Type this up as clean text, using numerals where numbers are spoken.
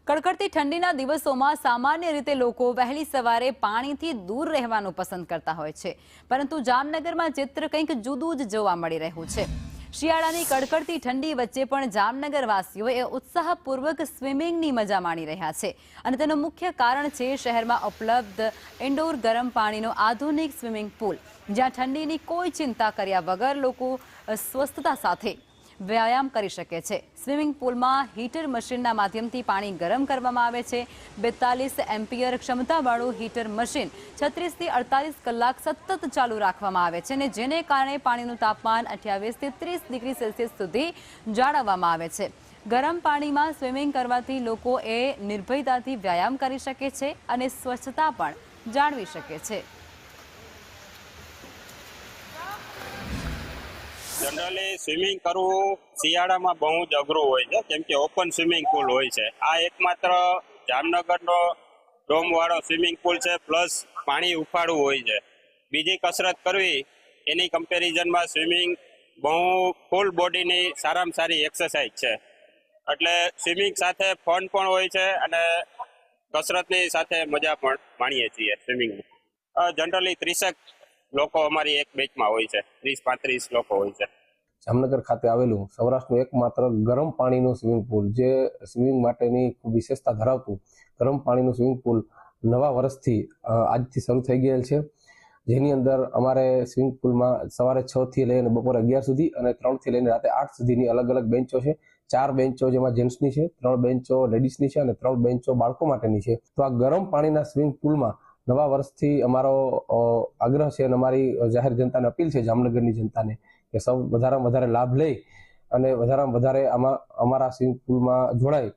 કડકડતી ઠંડીના દિવસોમાં સામાન્ય રીતે લોકો વહેલી સવારે પાણીથી દૂર રહેવાનું પસંદ કરતા હોય છે, પરંતુ જામનગરમાં ચિત્ર કંઈક જુદું જ જોવા મળી રહ્યું છે। શિયાળાની કડકડતી ઠંડી વચ્ચે પણ જામનગરવાસીઓએ ઉત્સાહપૂર્વક સ્વિમિંગની મજા માણી રહ્યા છે અને તેનું મુખ્ય કારણ છે શહેરમાં ઉપલબ્ધ ઇન્ડોર ગરમ પાણીનો આધુનિક સ્વિમિંગ પૂલ, જ્યાં ઠંડીની કોઈ ચિંતા કર્યા વગર લોકો સ્વસ્થતા સાથે વ્યાયામ કરી શકે છે। સ્વિમિંગ પૂલમાં હીટર મશીનના માધ્યમથી પાણી ગરમ કરવામાં આવે છે। 42 એમ્પિયર ક્ષમતાવાળું હીટર મશીન 36 થી 48 કલાક સતત ચાલુ રાખવામાં આવે છે અને જેને કારણે પાણીનું તાપમાન 28 થી 30 ડિગ્રી સેલ્સિયસ સુધી જાળવવામાં આવે છે। ગરમ પાણીમાં સ્વિમિંગ કરવાથી લોકોએ નિર્ભયતાથી વ્યાયામ કરી શકે છે અને સ્વચ્છતા પણ જાળવી શકે છે। जनरली स्विमिंग करવું શિયાળામાં બહુ જ અઘરું હોય છે, કેમ કે ઓપન સ્વિમિંગ પુલ હોય છે। આ એકમાત્ર જામનગરનો ડોમવાળો સ્વિમિંગ પુલ છે, પ્લસ પાણી ઉફાળું હોય છે। બીજી કસરત કરવી એની કમ્પેરિઝનમાં સ્વિમિંગ બહુ ફૂલ બોડીની સારામાં સારી એક્સરસાઇઝ છે, એટલે સ્વિમિંગ સાથે ફન પણ હોય છે અને કસરતની સાથે મજા પણ માણીએ છીએ। સ્વિમિંગમાં જનરલી 30 લોકો અમારી એક બેચમાં હોય છે, 30-35 લોકો હોય છે। જામનગર ખાતે આવેલું સૌરાષ્ટ્રનું એકમાત્ર ગરમ પાણીનું સ્વિમિંગ પુલ, જે સ્વિમિંગ માટેની ખૂબ વિશેષતા ધરાવતું ગરમ પાણીનું સ્વિમિંગ પુલ નવા વર્ષથી આજથી શરૂ થઈ ગયેલ છે, જેની અંદર અમારે સ્વિમિંગ પુલમાં સવારે 6 થી લઈને બપોરે 11 સુધી અને 3 થી લઈને રાતે 8 સુધીની અલગ અલગ બેન્ચો છે। 4 બેન્ચો જેમાં જેન્ટ્સની છે, 3 બેન્ચો લેડીઝની છે અને 3 બેન્ચો બાળકો માટેની છે। તો આ ગરમ પાણીના સ્વિમિંગ પુલમાં નવા વર્ષથી અમારો આગ્રહ છે અને અમારી જાહેર જનતાને અપીલ છે, જામનગરની જનતાને, કે સૌ વધારેમાં વધારે લાભ લે અને વધારેમાં વધારે આમાં અમારા સ્વિમિંગ પુલમાં જોડાય।